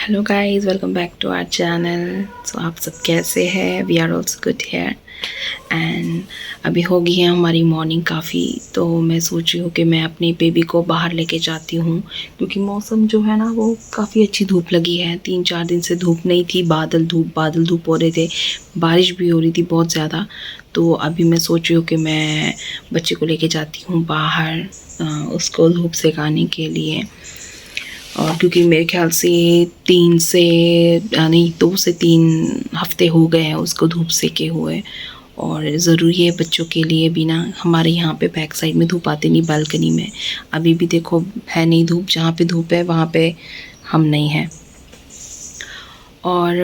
Hello guys, welcome back to our channel. So आप सब कैसे हैं? We are also good here. And अभी हो गई है हमारी मॉर्निंग काफ़ी, तो मैं सोच रही हूँ कि मैं अपनी बेबी को बाहर लेके जाती हूँ, क्योंकि मौसम जो है ना वो काफ़ी अच्छी धूप लगी है। 3-4 दिन से धूप नहीं थी, बादल धूप हो रहे थे, बारिश भी हो रही थी बहुत ज़्यादा। तो अभी मैं सोच रही हूँ कि मैं बच्चे को लेके जाती हूँ बाहर उसको धूप सेकाने के लिए। और क्योंकि मेरे ख्याल से 2 से 3 हफ्ते हो गए हैं उसको धूप सेके हुए, और ज़रूरी है बच्चों के लिए भी ना। हमारे यहाँ पे बैक साइड में धूप आती नहीं, बालकनी में अभी भी देखो है नहीं धूप, जहाँ पे धूप है वहाँ पे हम नहीं हैं। और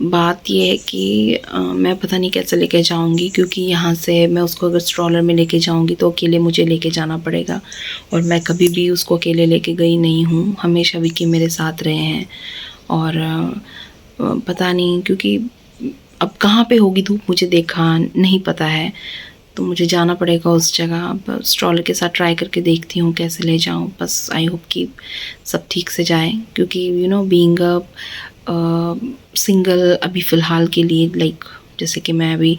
बात ये है कि मैं पता नहीं कैसे लेके जाऊंगी, क्योंकि यहाँ से मैं उसको अगर स्ट्रॉलर में लेके जाऊंगी तो अकेले मुझे लेके जाना पड़ेगा, और मैं कभी भी उसको अकेले लेके गई नहीं हूँ, हमेशा विकी मेरे साथ रहे हैं। और पता नहीं, क्योंकि अब कहाँ पे होगी धूप मुझे देखा नहीं पता है, तो मुझे जाना पड़ेगा उस जगह। अब स्ट्रॉलर के साथ ट्राई करके देखती हूँ कैसे ले जाऊँ। बस आई होप कि सब ठीक से जाए, क्योंकि बीइंग अ सिंगल अभी फ़िलहाल के लिए, जैसे कि मैं अभी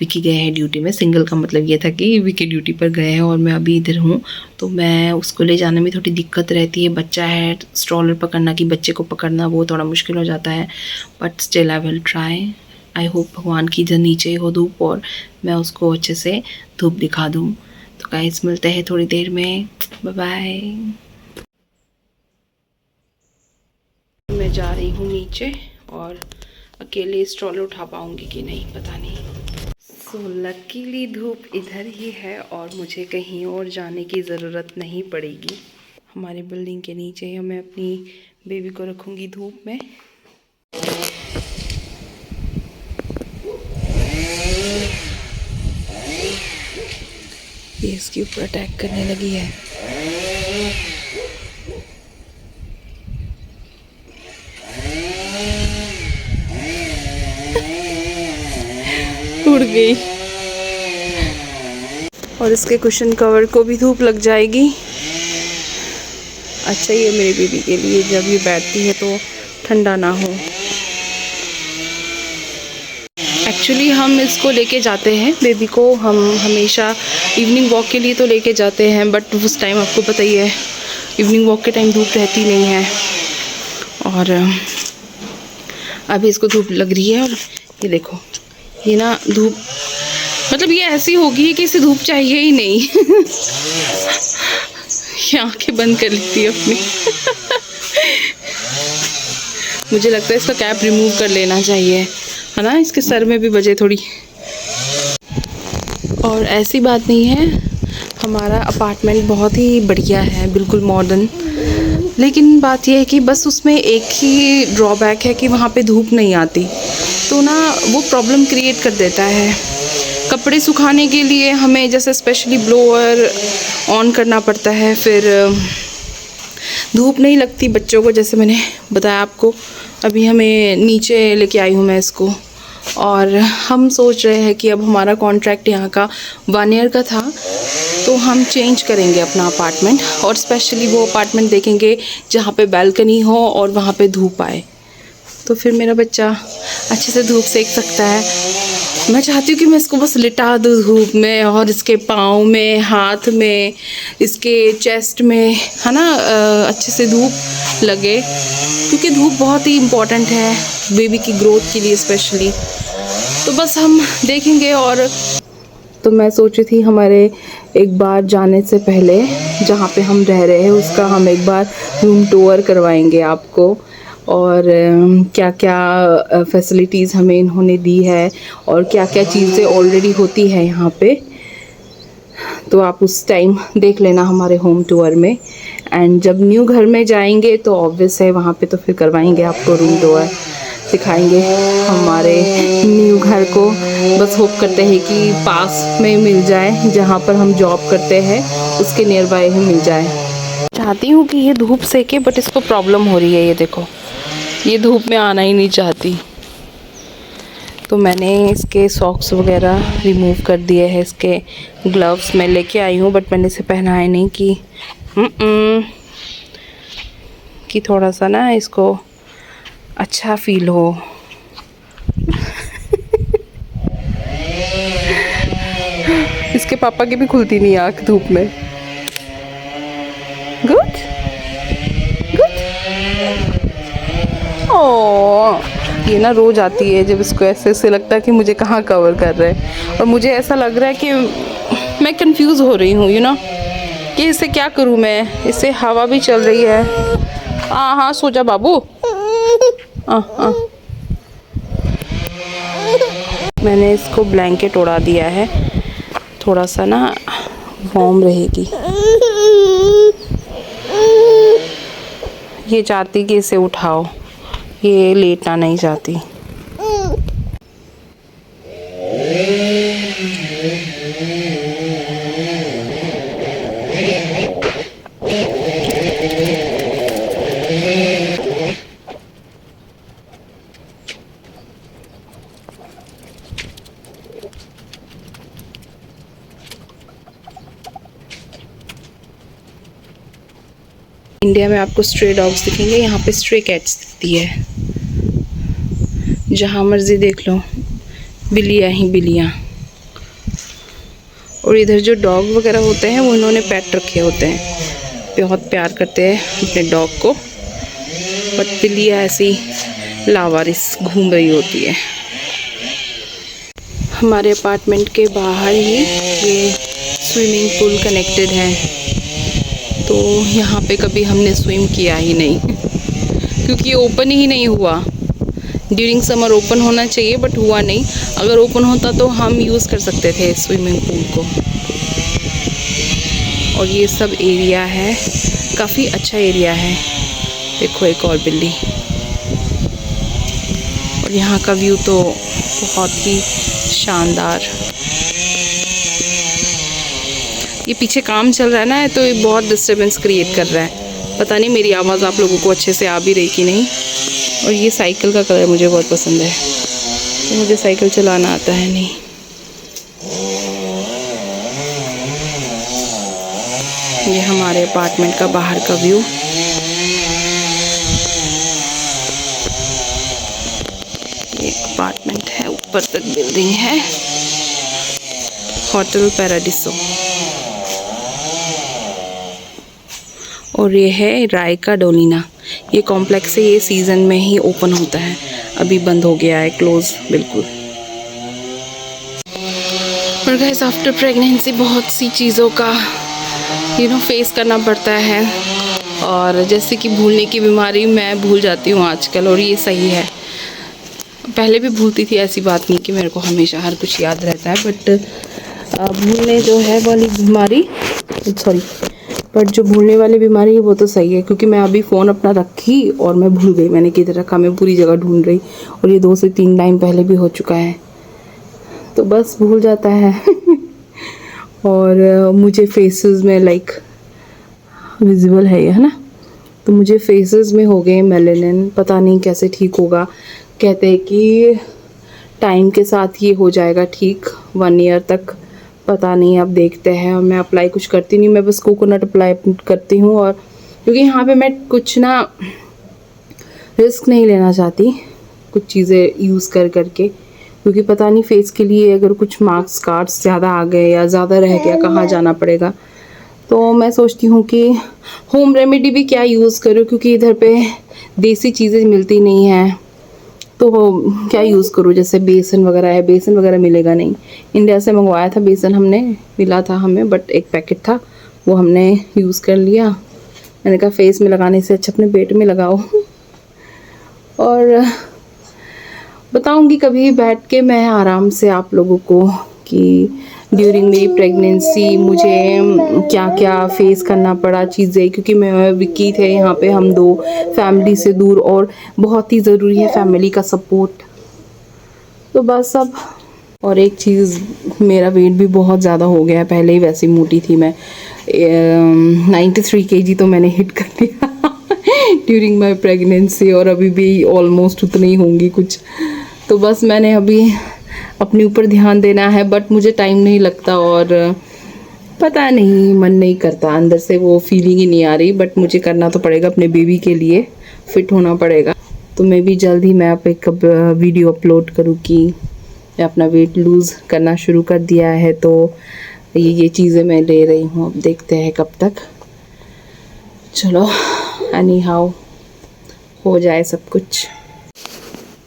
विकी गए हैं ड्यूटी में। सिंगल का मतलब ये था कि विकी ड्यूटी पर गए हैं और मैं अभी इधर हूँ, तो मैं उसको ले जाने में थोड़ी दिक्कत रहती है। बच्चा है, स्ट्रॉलर पकड़ना कि बच्चे को पकड़ना वो थोड़ा मुश्किल हो जाता है, but still I will try. I hope भगवान की इधर नीचे ही हो धूप और मैं उसको अच्छे से धूप दिखा दूँ। तो गाइस मिलते हैं थोड़ी देर में, बाय बाय। मैं जा रही हूँ नीचे, और अकेले स्ट्रॉलर उठा पाऊँगी कि नहीं पता नहीं। सो लकीली धूप इधर ही है और मुझे कहीं और जाने की ज़रूरत नहीं पड़ेगी। हमारे बिल्डिंग के नीचे ही मैं अपनी बेबी को रखूँगी धूप में। ये इसके ऊपर अटैक करने लगी है। उड़ गई, और इसके कुशन कवर को भी धूप लग जाएगी। अच्छा ही है मेरी बेबी के लिए, जब ये बैठती है तो ठंडा ना हो। एक्चुअली हम इसको लेके जाते हैं बेबी को, हम हमेशा इवनिंग वॉक के लिए तो लेके जाते हैं, बट उस टाइम आपको पता ही है इवनिंग वॉक के टाइम धूप रहती नहीं है। और अभी इसको धूप लग रही है, और ये देखो ये ना धूप मतलब ये ऐसी होगी कि इसे धूप चाहिए ही नहीं। ये आंखें बंद कर लेती है अपनी। मुझे लगता है इसका कैप रिमूव कर लेना चाहिए, है ना, इसके सर में भी बजे थोड़ी। और ऐसी बात नहीं है, हमारा अपार्टमेंट बहुत ही बढ़िया है, बिल्कुल मॉडर्न। लेकिन बात यह है कि बस उसमें एक ही ड्रॉबैक है कि वहाँ पे धूप नहीं आती, तो ना वो प्रॉब्लम क्रिएट कर देता है। कपड़े सुखाने के लिए हमें जैसे स्पेशली ब्लोअर ऑन करना पड़ता है, फिर धूप नहीं लगती बच्चों को, जैसे मैंने बताया आपको। अभी हमें नीचे लेके आई हूँ मैं इसको, और हम सोच रहे हैं कि अब हमारा कॉन्ट्रैक्ट यहाँ का 1 ईयर का था, तो हम चेंज करेंगे अपना अपार्टमेंट, और स्पेशली वो अपार्टमेंट देखेंगे जहाँ पे बालकनी हो और वहाँ पे धूप आए, तो फिर मेरा बच्चा अच्छे से धूप सेक सकता है। मैं चाहती हूँ कि मैं इसको बस लिटा दूँ धूप में, और इसके पाँव में, हाथ में, इसके चेस्ट में, है ना, अच्छे से धूप लगे, क्योंकि धूप बहुत ही इम्पॉर्टेंट है बेबी की ग्रोथ के लिए स्पेशली। तो बस हम देखेंगे। और तो मैं सोची थी हमारे एक बार जाने से पहले जहाँ पे हम रह रहे हैं उसका हम एक बार रूम टूर करवाएंगे आपको, और क्या क्या फैसिलिटीज़ हमें इन्होंने दी है और क्या क्या चीज़ें ऑलरेडी होती है यहाँ पे, तो आप उस टाइम देख लेना हमारे होम टूर में। एंड जब न्यू घर में जाएंगे तो ऑब्वियस है वहाँ पे तो फिर करवाएंगे आपको रूम टूर, दिखाएंगे हमारे न्यू घर को। बस होप करते हैं कि पास में मिल जाए, जहाँ पर हम जॉब करते हैं उसके नियर बाय ही मिल जाए। चाहती हूँ कि ये धूप सेके, बट इसको प्रॉब्लम हो रही है, ये देखो ये धूप में आना ही नहीं चाहती। तो मैंने इसके सॉक्स वगैरह रिमूव कर दिए हैं, इसके ग्लव्स मैं लेके आई हूँ, बट मैंने इसे पहनाए नहीं कि थोड़ा सा ना इसको अच्छा फील हो। इसके पापा की भी खुलती नहीं आँख धूप में। Good good. ओह, ये ना रोज आती है जब इसको ऐसे ऐसे लगता है कि मुझे कहाँ कवर कर रहे हैं, और मुझे ऐसा लग रहा है कि मैं कंफ्यूज हो रही हूँ, कि इसे क्या करूँ मैं। इससे हवा भी चल रही है। हाँ हाँ, सो जा बाबू। हाँ। मैंने इसको ब्लैंकेट उड़ा दिया है, थोड़ा सा ना वार्म रहेगी। ये चाहती कि इसे उठाओ, ये लेटना नहीं चाहती। इंडिया में आपको स्ट्रे डॉग्स दिखेंगे, यहाँ पे स्ट्रे कैट्स दिखती है। जहाँ मर्जी देख लो, बिल्लियाँ ही बिल्लियाँ। और इधर जो डॉग वगैरह होते हैं वो इन्होंने पेट रखे होते हैं, बहुत प्यार करते हैं अपने डॉग को। बट बिल्लियाँ ऐसी लावारिस घूम रही होती है। हमारे अपार्टमेंट के बाहर ही ये स्विमिंग पूल कनेक्टेड है, तो यहाँ पे कभी हमने स्विम किया ही नहीं क्योंकि ये ओपन ही नहीं हुआ। ड्यूरिंग समर ओपन होना चाहिए बट हुआ नहीं। अगर ओपन होता तो हम यूज़ कर सकते थे स्विमिंग पूल को। और ये सब एरिया है, काफ़ी अच्छा एरिया है। देखो एक और बिल्ली। और यहाँ का व्यू तो बहुत ही शानदार। ये पीछे काम चल रहा है ना, तो ये बहुत डिस्टर्बेंस क्रिएट कर रहा है। पता नहीं मेरी आवाज़ आप लोगों को अच्छे से आ भी रही कि नहीं। और ये साइकिल का कलर मुझे बहुत पसंद है, तो मुझे साइकिल चलाना आता है नहीं। ये हमारे अपार्टमेंट का बाहर का व्यू। ये अपार्टमेंट है, ऊपर तक बिल्डिंग है, होटल पैराडिसो। और ये है रायका डोलिना। ये कॉम्प्लेक्स है, ये सीज़न में ही ओपन होता है, अभी बंद हो गया है, क्लोज बिल्कुल। और गाइस, आफ्टर प्रेगनेंसी बहुत सी चीज़ों का फेस करना पड़ता है। और जैसे कि भूलने की बीमारी, मैं भूल जाती हूँ आजकल, और ये सही है। पहले भी भूलती थी, ऐसी बात नहीं कि मेरे को हमेशा हर कुछ याद रहता है, बट भूलने जो है वाली बीमारी, बट जो भूलने वाली बीमारी है वो तो सही है, क्योंकि मैं अभी फ़ोन अपना रखी और मैं भूल गई मैंने किधर रखा। मैं पूरी जगह ढूंढ रही, और ये 2 से 3 टाइम पहले भी हो चुका है, तो बस भूल जाता है। और मुझे फेसेस में लाइक विजिबल है ये, है ना, तो मुझे फेसेस में हो गए मेलेनिन। पता नहीं कैसे ठीक होगा। कहते हैं कि टाइम के साथ ये हो जाएगा ठीक, 1 ईयर तक। पता नहीं, अब देखते हैं। मैं अप्लाई कुछ करती नहीं, मैं बस कोकोनट अप्लाई करती हूँ। और क्योंकि यहाँ पे मैं कुछ ना रिस्क नहीं लेना चाहती कुछ चीज़ें यूज़ करके, क्योंकि पता नहीं फेस के लिए अगर कुछ मार्क्स कार्ड्स ज़्यादा आ गए या ज़्यादा रह गया, कहाँ जाना पड़ेगा। तो मैं सोचती हूँ कि होम रेमेडी भी क्या यूज़ करूँ, क्योंकि इधर पे देसी चीज़ें मिलती नहीं हैं, तो क्या यूज़ करूँ। जैसे बेसन वगैरह है, बेसन वगैरह मिलेगा नहीं। इंडिया से मंगवाया था बेसन, हमने मिला था हमें, बट एक पैकेट था, वो हमने यूज़ कर लिया। मैंने कहा फेस में लगाने से अच्छा अपने पेट में लगाओ। और बताऊंगी कभी बैठ के मैं आराम से आप लोगों को कि ड्यूरिंग मेरी प्रेगनेंसी मुझे क्या क्या फेस करना पड़ा चीज़ें, क्योंकि मैं विक्की थे यहाँ पे, हम 2 फैमिली से दूर, और बहुत ही ज़रूरी है फैमिली का सपोर्ट। तो बस अब, और एक चीज़, मेरा वेट भी बहुत ज़्यादा हो गया है। पहले ही वैसी मोटी थी मैं, 93 kg तो मैंने हिट कर दिया ड्यूरिंग माई प्रेगनेंसी, और अभी भी ऑलमोस्ट उतनी ही होंगी कुछ। तो बस मैंने अभी अपने ऊपर ध्यान देना है, बट मुझे टाइम नहीं लगता, और पता नहीं, मन नहीं करता, अंदर से वो फीलिंग ही नहीं आ रही। बट मुझे करना तो पड़ेगा, अपने बेबी के लिए फिट होना पड़ेगा। तो मैं भी जल्द ही मैं आप एक वीडियो अपलोड करूँ कि मैं अपना वेट लूज़ करना शुरू कर दिया है। तो ये चीज़ें मैं ले रही हूँ, अब देखते हैं कब तक। चलो एनी हाउ हो जाए सब कुछ।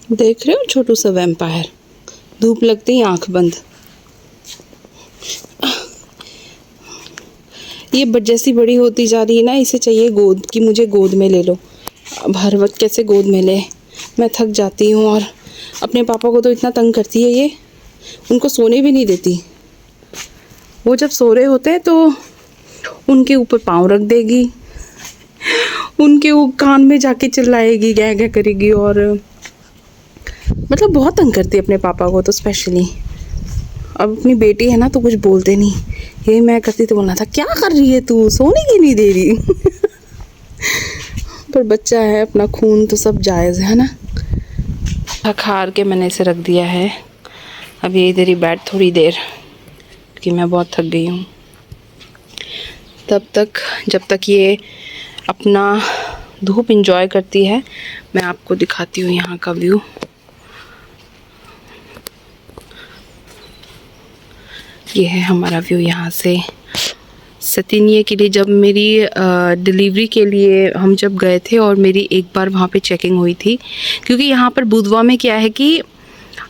देख रहे हो छोटू सा वैम्पायर, धूप लगते ही आंख बंद। ये जैसी बड़ी होती जा रही है ना, इसे चाहिए गोद कि मुझे गोद में ले लो। अब हर वक्त कैसे गोद में ले, मैं थक जाती हूँ। और अपने पापा को तो इतना तंग करती है ये, उनको सोने भी नहीं देती। वो जब सो रहे होते हैं तो उनके ऊपर पाँव रख देगी, उनके वो कान में जाके चिल्लाएगी, गह गह करेगी। और मतलब बहुत तंग करती है अपने पापा को तो स्पेशली। अब अपनी बेटी है ना तो कुछ बोलते नहीं, ये मैं करती तो बोलना था क्या कर रही है तू, सोने की नहीं दे रही। पर बच्चा है, अपना खून तो सब जायज़ है ना। थक हार के मैंने इसे रख दिया है। अब ये इधर ही बैठ थोड़ी देर, कि मैं बहुत थक गई हूँ। तब तक जब तक ये अपना धूप एंजॉय करती है, मैं आपको दिखाती हूँ यहाँ का व्यू। ये है हमारा व्यू यहाँ से। सतिनिये के लिए जब मेरी डिलीवरी के लिए हम जब गए थे, और मेरी एक बार वहाँ पे चेकिंग हुई थी, क्योंकि यहाँ पर बुधवा में क्या है कि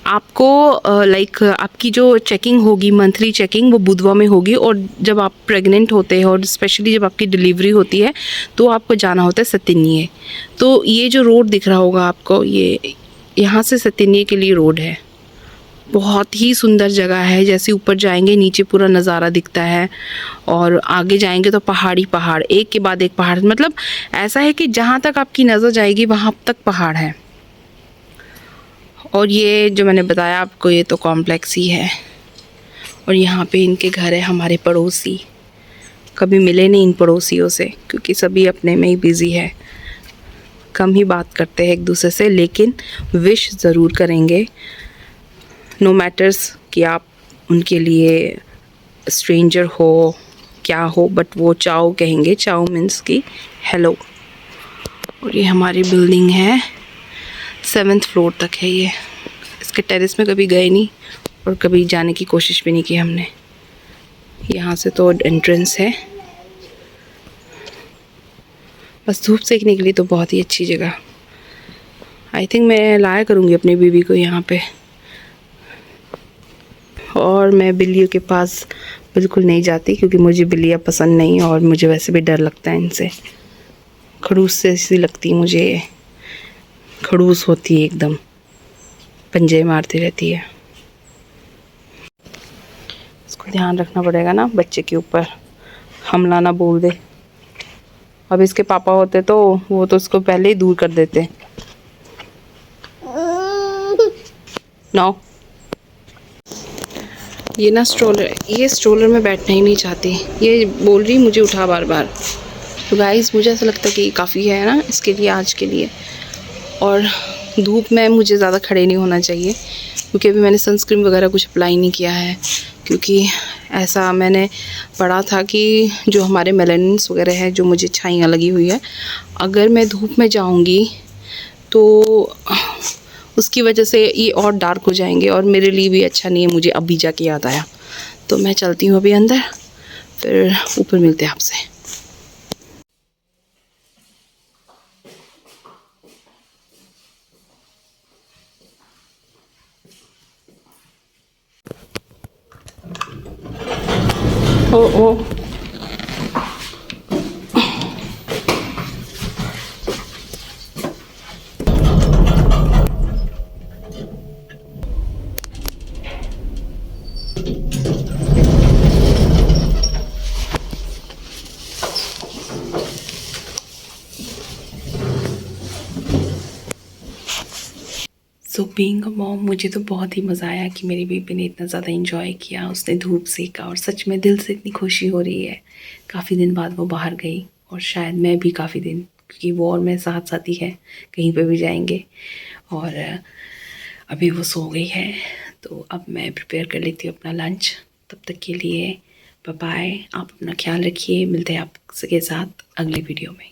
आपको आपकी जो चेकिंग होगी, मंथली चेकिंग, वो बुधवा में होगी। और जब आप प्रेग्नेंट होते हैं और स्पेशली जब आपकी डिलीवरी होती है तो आपको जाना होता है सतिनिये। तो ये जो रोड दिख रहा होगा आपको, ये यहाँ से सतिनिये के लिए रोड है। बहुत ही सुंदर जगह है। जैसे ऊपर जाएंगे नीचे पूरा नज़ारा दिखता है, और आगे जाएंगे तो पहाड़ी पहाड़, एक के बाद एक पहाड़। मतलब ऐसा है कि जहाँ तक आपकी नज़र जाएगी वहाँ तक पहाड़ है। और ये जो मैंने बताया आपको, ये तो कॉम्प्लेक्स ही है। और यहाँ पे इनके घर है, हमारे पड़ोसी। कभी मिले नहीं इन पड़ोसियों से, क्योंकि सभी अपने में ही बिज़ी है, कम ही बात करते हैं एक दूसरे से। लेकिन विश ज़रूर करेंगे, नो मैटर्स कि आप उनके लिए स्ट्रेंजर हो क्या हो, बट वो चाओ कहेंगे। चाओ मीन्स की हेलो। और ये हमारी बिल्डिंग है, 7th फ्लोर तक है ये। इसके टेरेस में कभी गए नहीं और कभी जाने की कोशिश भी नहीं की हमने। यहाँ से तो एंट्रेंस है। बस धूप सेकने के लिए तो बहुत ही अच्छी जगह। आई थिंक मैं लाया करूँगी अपनी बीवी को यहाँ पे। और मैं बिल्लियों के पास बिल्कुल नहीं जाती, क्योंकि मुझे बिल्लियाँ पसंद नहीं, और मुझे वैसे भी डर लगता है इनसे। खड़ूस से ऐसी लगती है मुझे ये, खड़ूस होती है एकदम, पंजे मारती रहती है। इसको ध्यान रखना पड़ेगा ना बच्चे के ऊपर, हमला ना बोल दे। अब इसके पापा होते तो वो तो इसको पहले ही दूर कर देते। नो, ये ना स्ट्रोलर, ये स्ट्रोलर में बैठना ही नहीं चाहती, ये बोल रही मुझे उठा बार बार। तो गाइस मुझे ऐसा लगता है कि काफ़ी है ना इसके लिए, आज के लिए। और धूप में मुझे ज़्यादा खड़े नहीं होना चाहिए, क्योंकि अभी मैंने सनस्क्रीन वगैरह कुछ अप्लाई नहीं किया है। क्योंकि ऐसा मैंने पढ़ा था कि जो हमारे मेलानिन्स वगैरह है, जो मुझे छाइयाँ लगी हुई है, अगर मैं धूप में जाऊँगी तो उसकी वजह से ये और डार्क हो जाएंगे, और मेरे लिए भी अच्छा नहीं है। मुझे अभी जाके याद आया, तो मैं चलती हूँ अभी अंदर, फिर ऊपर मिलते हैं आपसे। ओ ओ सो बीइंग अ मॉम, मुझे तो बहुत ही मज़ा आया कि मेरी बेबी ने इतना ज़्यादा इंजॉय किया, उसने धूप सेका, और सच में दिल से इतनी खुशी हो रही है। काफ़ी दिन बाद वो बाहर गई, और शायद मैं भी काफ़ी दिन, क्योंकि वो और मैं साथ साथ ही है, कहीं पे भी जाएंगे। और अभी वो सो गई है, तो अब मैं प्रिपेयर कर लेती हूँ अपना लंच। तब तक के लिए बाय बाय, आप अपना ख्याल रखिए। मिलते हैं आपके साथ अगली वीडियो में।